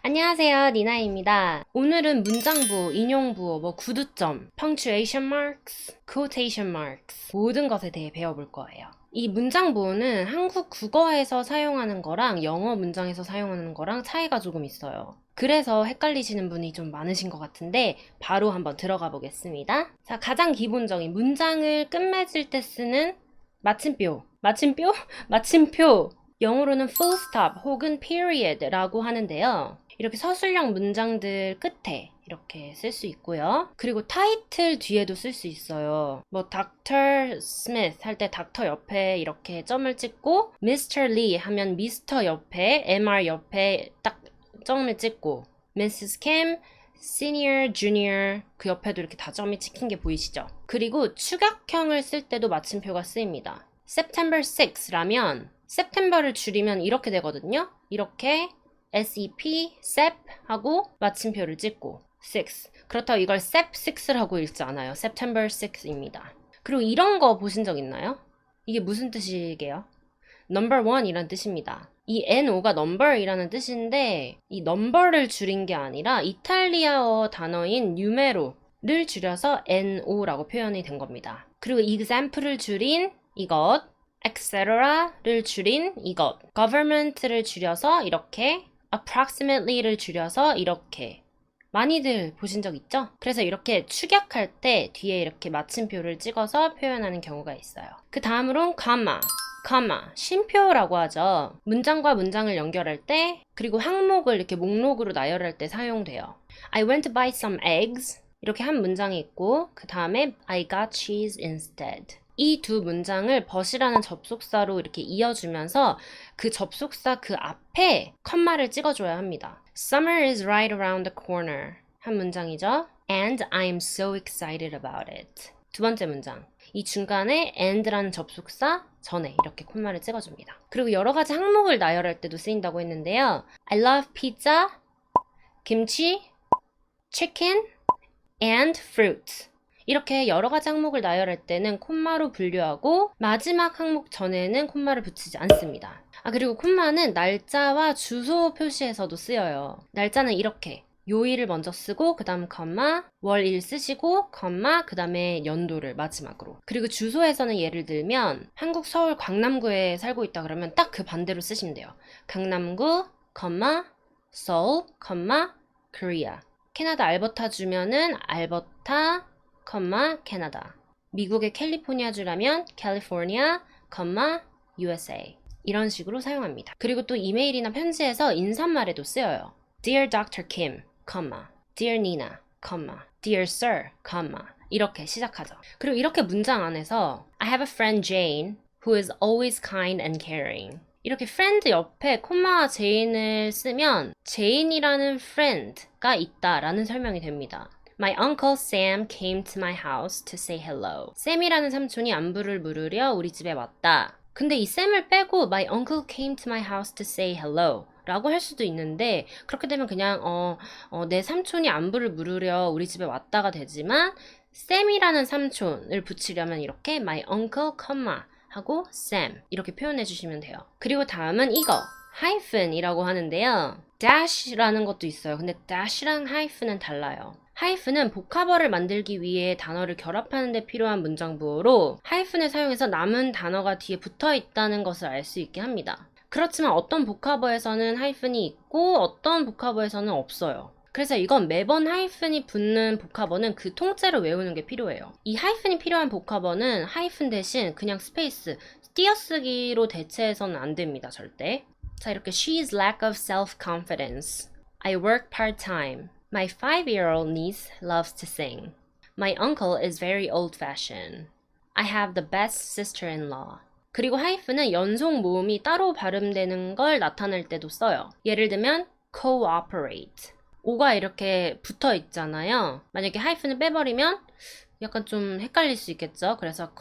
안녕하세요, 니나입니다. 오늘은 문장부, 인용부, 구두점, punctuation marks, quotation marks 모든 것에 대해 배워볼 거예요. 이 문장부는 한국 국어에서 사용하는 거랑 영어 문장에서 사용하는 거랑 차이가 조금 있어요. 그래서 헷갈리시는 분이 좀 많으신 것 같은데 바로 한번 들어가 보겠습니다. 자, 가장 기본적인 문장을 끝맺을 때 쓰는 마침표. 마침표? 마침표. 영어로는 full stop 혹은 period라고 하는데요. 이렇게 서술형 문장들 끝에 이렇게 쓸 수 있고요. 그리고 타이틀 뒤에도 쓸 수 있어요. Dr. Smith 할 때 닥터 옆에 이렇게 점을 찍고 Mr. Lee 하면 미스터 옆에 MR 옆에 딱 점을 찍고 Mrs. Kim Senior, Junior 그 옆에도 이렇게 다 점이 찍힌 게 보이시죠? 그리고 축약형을 쓸 때도 마침표가 쓰입니다. September 6라면 September를 줄이면 이렇게 되거든요. 이렇게 SEP, SEP 하고 마침표를 찍고 6. 그렇다고 이걸 SEP6라고 읽지 않아요. September 6입니다. 그리고 이런 거 보신 적 있나요? 이게 무슨 뜻이게요? Number 1 이란 뜻입니다. 이 NO가 number이라는 뜻인데 이 number를 줄인 게 아니라 이탈리아어 단어인 numero를 줄여서 NO라고 표현이 된 겁니다. 그리고 example을 줄인 이것, etc를 줄인 이것, government를 줄여서 이렇게, approximately를 줄여서 이렇게 많이들 보신 적 있죠? 그래서 이렇게 축약할 때 뒤에 이렇게 마침표를 찍어서 표현하는 경우가 있어요. 그 다음으로는 comma, 쉼표라고 하죠. 문장과 문장을 연결할 때, 그리고 항목을 이렇게 목록으로 나열할 때 사용돼요. I went to buy some eggs 이렇게 한 문장이 있고 그 다음에 I got cheese instead. 이 두 문장을 but이라는 접속사로 이렇게 이어주면서 그 접속사 그 앞에 컴마를 찍어줘야 합니다. Summer is right around the corner 한 문장이죠. And I'm so excited about it. 두 번째 문장. 이 중간에 and라는 접속사 전에 이렇게 콤마를 찍어줍니다. 그리고 여러 가지 항목을 나열할 때도 쓰인다고 했는데요. I love pizza, 김치, chicken, and fruit. 이렇게 여러 가지 항목을 나열할 때는 콤마로 분류하고 마지막 항목 전에는 콤마를 붙이지 않습니다. 그리고 콤마는 날짜와 주소 표시에서도 쓰여요. 날짜는 이렇게 요일을 먼저 쓰고 그 다음 컴마, 월일 쓰시고 컴마, 그 다음에 연도를 마지막으로. 그리고 주소에서는 예를 들면 한국 서울 강남구에 살고 있다 그러면 딱 그 반대로 쓰시면 돼요. 강남구, 컴마, 서울, 컴마, 코리아. 캐나다 알버타 주면은 알버타, 컴마, 캐나다. 미국의 캘리포니아주라면 캘리포니아, 컴마, USA. 이런 식으로 사용합니다. 그리고 또 이메일이나 편지에서 인사말에도 쓰여요. Dear Dr. Kim, Dear Nina, Dear Sir, 이렇게 시작하죠. 그리고 이렇게 문장 안에서 I have a friend Jane who is always kind and caring. 이렇게 friend 옆에 콤마와 jane을 쓰면 jane이라는 friend가 있다라는 설명이 됩니다. My uncle Sam came to my house to say hello. 샘이라는 삼촌이 안부를 물으려 우리 집에 왔다. 근데 이 샘을 빼고 My uncle came to my house to say hello 라고 할 수도 있는데 그렇게 되면 그냥 내 삼촌이 안부를 물으려 우리 집에 왔다가 되지만 샘이라는 삼촌을 붙이려면 이렇게 my uncle, 하고 Sam 이렇게 표현해 주시면 돼요. 그리고 다음은 이거 hyphen이라고 하는데요. dash라는 것도 있어요. 근데 dash랑 hyphen은 달라요. 하이픈은 복합어를 만들기 위해 단어를 결합하는 데 필요한 문장부호로 하이픈을 사용해서 남은 단어가 뒤에 붙어 있다는 것을 알 수 있게 합니다. 그렇지만 어떤 복합어에서는 하이픈이 있고 어떤 복합어에서는 없어요. 그래서 이건 매번 하이픈이 붙는 복합어는 그 통째로 외우는 게 필요해요. 이 하이픈이 필요한 복합어는 하이픈 대신 그냥 스페이스, 띄어쓰기로 대체해서는 안 됩니다, 절대. 자, 이렇게 She's lack of self-confidence. I work part-time. My 5-year-old niece loves to sing. My uncle is very old-fashioned. I have the best sister-in-law. 그리고 하이픈은 연속 모음이 따로 발음되는 걸 나타낼 때도 써요. 예를 들면 cooperate. 오가 이렇게 붙어 있잖아요. 만약에 하이픈을 빼버리면 약간 좀 헷갈릴 수 있겠죠. 그래서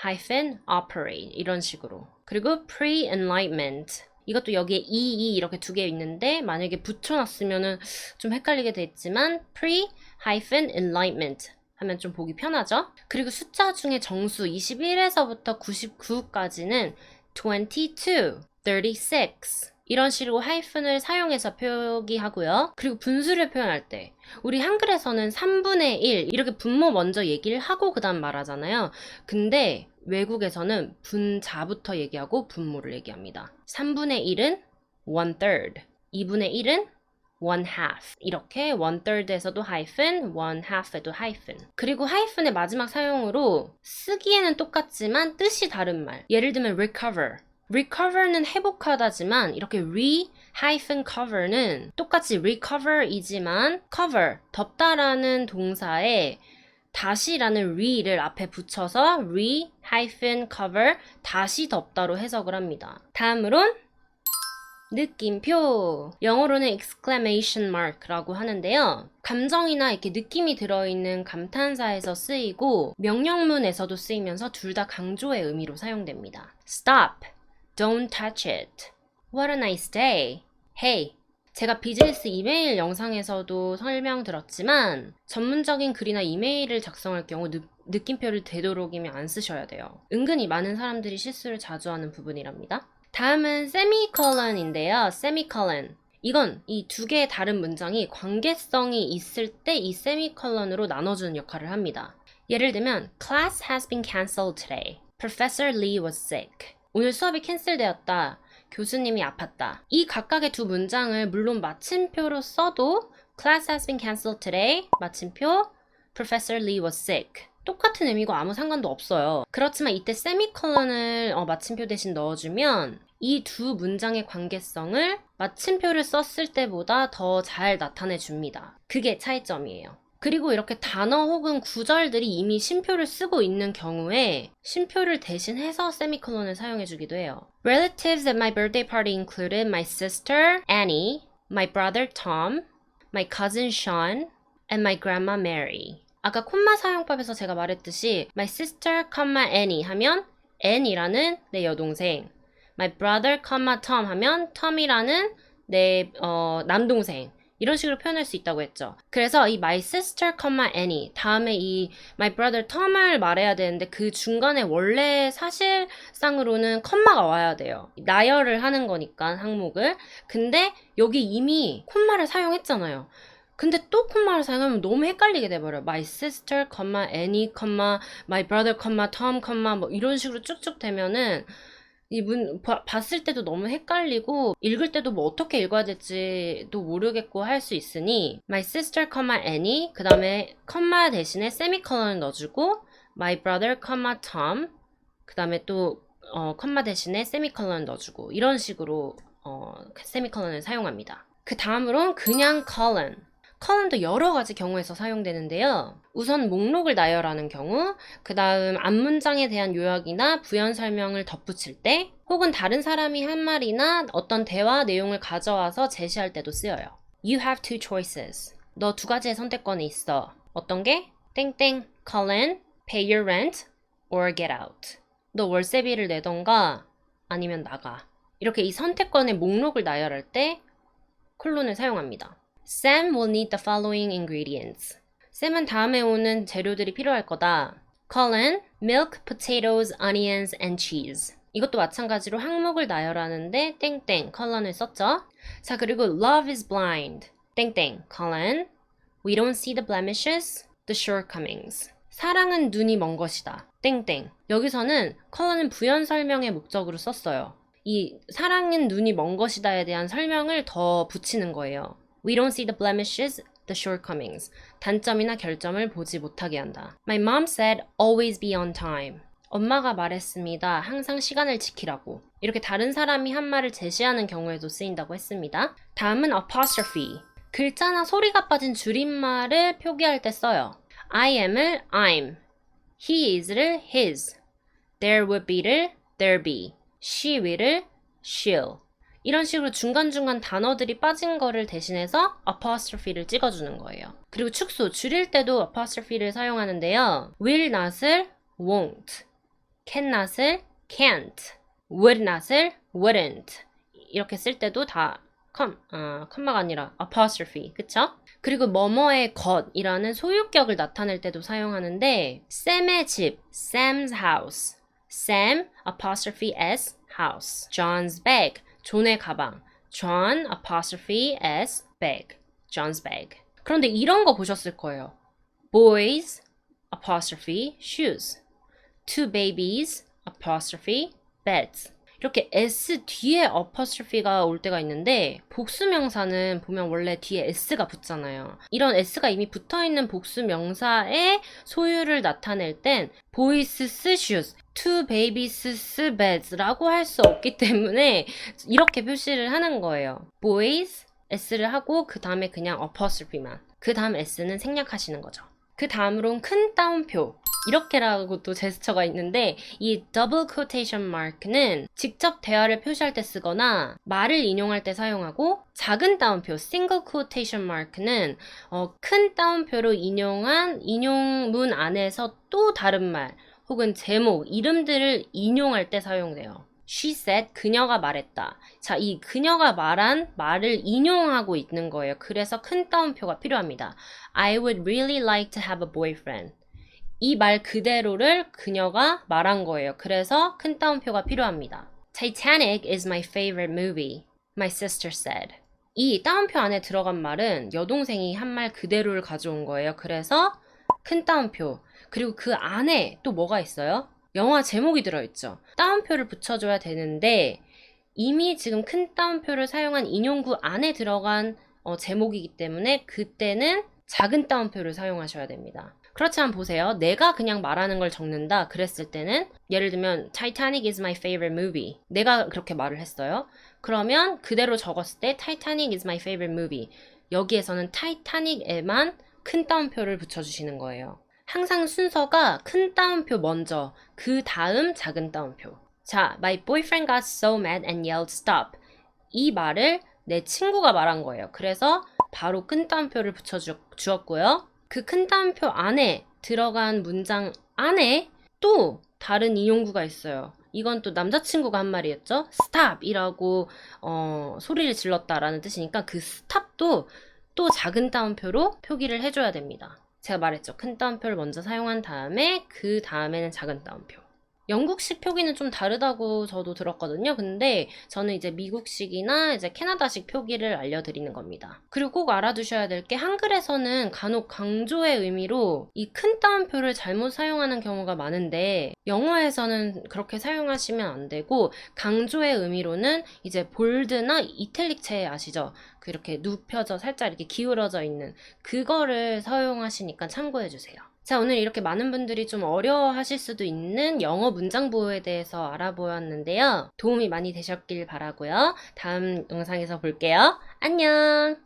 co-operate 이런 식으로. 그리고 pre-enlightenment. 이것도 여기에 이렇게 두 개 있는데 만약에 붙여놨으면은 좀 헷갈리게 됐지만 pre-enlightenment 하면 좀 보기 편하죠. 그리고 숫자 중에 정수 21에서부터 99까지는 22, 36, 이런 식으로 하이픈을 사용해서 표기하고요. 그리고 분수를 표현할 때 우리 한글에서는 3분의 1 이렇게 분모 먼저 얘기를 하고 그 다음 말하잖아요. 근데 외국에서는 분자부터 얘기하고 분모를 얘기합니다. 3분의 1은 1/3, 2분의 1은 1/2 이렇게 1/3에서도 하이픈, 1/2에도 하이픈. 그리고 하이픈의 마지막 사용으로 쓰기에는 똑같지만 뜻이 다른 말. 예를 들면 recover. recover는 회복하다지만 이렇게 re-cover는 똑같이 recover이지만 cover, 덮다라는 동사에 다시라는 re를 앞에 붙여서 re-cover, 다시 덮다로 해석을 합니다. 다음으론 느낌표. 영어로는 exclamation mark라고 하는데요. 감정이나 이렇게 느낌이 들어있는 감탄사에서 쓰이고 명령문에서도 쓰이면서 둘 다 강조의 의미로 사용됩니다. Stop. Don't touch it. What a nice day. Hey. 제가 비즈니스 이메일 영상에서도 설명드렸지만 전문적인 글이나 이메일을 작성할 경우 느낌표를 되도록이면 안 쓰셔야 돼요. 은근히 많은 사람들이 실수를 자주 하는 부분이랍니다. 다음은 세미컬런인데요. 세미컬런. 이건 이 두 개의 다른 문장이 관계성이 있을 때 이 세미컬런으로 나눠주는 역할을 합니다. 예를 들면 Class has been cancelled today. Professor Lee was sick. 오늘 수업이 캔슬되었다. 교수님이 아팠다. 이 각각의 두 문장을 물론 마침표로 써도 Class has been cancelled today. 마침표 Professor Lee was sick. 똑같은 의미고 아무 상관도 없어요. 그렇지만 이때 세미컬런을 마침표 대신 넣어주면 이 두 문장의 관계성을 마침표를 썼을 때보다 더 잘 나타내 줍니다. 그게 차이점이에요. 그리고 이렇게 단어 혹은 구절들이 이미 쉼표를 쓰고 있는 경우에 쉼표를 대신해서 세미콜론을 사용해주기도 해요. Relatives at my birthday party included my sister Annie, my brother Tom, my cousin Sean, and my grandma Mary. 아까 콤마 사용법에서 제가 말했듯이 my sister, Annie 하면 Annie라는 내 여동생, my brother, Tom 하면 Tom이라는 내 남동생, 이런 식으로 표현할 수 있다고 했죠. 그래서 이 my sister, Annie 다음에 이 my brother Tom을 말해야 되는데 그 중간에 원래 사실상으로는 콤마가 와야 돼요. 나열을 하는 거니까 항목을. 근데 여기 이미 콤마를 사용했잖아요. 근데 또 콤마를 사용하면 너무 헷갈리게 돼버려요. My sister, Annie, my brother, Tom, 뭐 이런 식으로 쭉쭉 되면은 봤을 때도 너무 헷갈리고 읽을 때도 뭐 어떻게 읽어야 될지도 모르겠고 할 수 있으니 my sister, Annie 그 다음에 컴마 대신에 세미컬런을 넣어주고 my brother, Tom 그 다음에 또 컴마 대신에 세미컬런을 넣어주고 이런 식으로 세미컬런을 사용합니다. 그 다음으로는 그냥 colon. colon도 여러 가지 경우에서 사용되는데요. 우선 목록을 나열하는 경우, 그 다음 앞문장에 대한 요약이나 부연 설명을 덧붙일 때, 혹은 다른 사람이 한 말이나 어떤 대화 내용을 가져와서 제시할 때도 쓰여요. You have two choices. 너 두 가지의 선택권이 있어. 어떤 게? 땡땡, colon, pay your rent, or get out. 너 월세비를 내던가 아니면 나가. 이렇게 이 선택권의 목록을 나열할 때 콜론을 사용합니다. Sam will need the following ingredients. 샘은 다음에 오는 재료들이 필요할 거다. colon, milk, potatoes, onions, and cheese. 이것도 마찬가지로 항목을 나열하는데 땡땡, colon을 썼죠. 자, 그리고 love is blind. 땡땡, colon. We don't see the blemishes, the shortcomings. 사랑은 눈이 먼 것이다. 땡땡. 여기서는 colon은 부연 설명의 목적으로 썼어요. 이 사랑은 눈이 먼 것이다에 대한 설명을 더 붙이는 거예요. We don't see the blemishes, the shortcomings. 단점이나 결점을 보지 못하게 한다. My mom said, always be on time. 엄마가 말했습니다. 항상 시간을 지키라고. 이렇게 다른 사람이 한 말을 제시하는 경우에도 쓰인다고 했습니다. 다음은 apostrophe. 글자나 소리가 빠진 줄임말을 표기할 때 써요. I am을 I'm, he is를 his, there would be를 there be, she will을 she'll. 이런 식으로 중간중간 단어들이 빠진 거를 대신해서 apostrophe를 찍어주는 거예요. 그리고 축소, 줄일 때도 apostrophe를 사용하는데요. will not을 won't, can not을 can't, would not을 wouldn't. 이렇게 쓸 때도 다 컴마가 아니라 apostrophe, 그쵸? 그리고 뭐뭐의 것이라는 소유격을 나타낼 때도 사용하는데 Sam의 집, Sam's house, Sam apostrophe S house, John's bag, 존의 가방, John apostrophe S bag. John's bag. 그런데 이런 거 보셨을 거예요. Boys apostrophe shoes. Two babies apostrophe beds. 이렇게 S 뒤에 apostrophe가 올 때가 있는데 복수명사는 보면 원래 뒤에 S가 붙잖아요. 이런 S가 이미 붙어있는 복수명사의 소유를 나타낼 땐 boys shoes, two babies beds 라고 할 수 없기 때문에 이렇게 표시를 하는 거예요. boys, S를 하고 그 다음에 그냥 apostrophe만. 그 다음 S는 생략하시는 거죠. 그 다음으로는 큰 따옴표. 이렇게라고 또 제스처가 있는데 이 더블 코테이션 마크는 직접 대화를 표시할 때 쓰거나 말을 인용할 때 사용하고 작은 따옴표 싱글 코테이션 마크는 큰 따옴표로 인용한 인용문 안에서 또 다른 말 혹은 제목, 이름들을 인용할 때 사용돼요. She said, 그녀가 말했다. 자, 이 그녀가 말한 말을 인용하고 있는 거예요. 그래서 큰 따옴표가 필요합니다. I would really like to have a boyfriend. 이 말 그대로를 그녀가 말한 거예요. 그래서 큰 따옴표가 필요합니다. Titanic is my favorite movie, my sister said. 이 따옴표 안에 들어간 말은 여동생이 한 말 그대로를 가져온 거예요. 그래서 큰 따옴표. 그리고 그 안에 또 뭐가 있어요? 영화 제목이 들어있죠. 따옴표를 붙여줘야 되는데 이미 지금 큰 따옴표를 사용한 인용구 안에 들어간 제목이기 때문에 그때는 작은 따옴표를 사용하셔야 됩니다. 그렇지만 보세요. 내가 그냥 말하는 걸 적는다 그랬을 때는 예를 들면 Titanic is my favorite movie. 내가 그렇게 말을 했어요. 그러면 그대로 적었을 때 Titanic is my favorite movie. 여기에서는 Titanic에만 큰 따옴표를 붙여주시는 거예요. 항상 순서가 큰 따옴표 먼저, 그 다음 작은 따옴표. 자, my boyfriend got so mad and yelled stop. 이 말을 내 친구가 말한 거예요. 그래서 바로 큰 따옴표를 붙여주었고요. 그 큰 따옴표 안에 들어간 문장 안에 또 다른 인용구가 있어요. 이건 또 남자친구가 한 말이었죠. stop 이라고 소리를 질렀다라는 뜻이니까 그 stop도 또 작은 따옴표로 표기를 해줘야 됩니다. 제가 말했죠. 큰 따옴표를 먼저 사용한 다음에 그 다음에는 작은 따옴표. 영국식 표기는 좀 다르다고 저도 들었거든요. 근데 저는 이제 미국식이나 이제 캐나다식 표기를 알려드리는 겁니다. 그리고 꼭 알아두셔야 될 게 한글에서는 간혹 강조의 의미로 이 큰 따옴표를 잘못 사용하는 경우가 많은데 영어에서는 그렇게 사용하시면 안 되고 강조의 의미로는 이제 볼드나 이탈릭체 아시죠? 이렇게 눕혀져 살짝 이렇게 기울어져 있는 그거를 사용하시니까 참고해주세요. 자, 오늘 이렇게 많은 분들이 좀 어려워하실 수도 있는 영어 문장부호에 대해서 알아보았는데요. 도움이 많이 되셨길 바라고요. 다음 영상에서 볼게요. 안녕!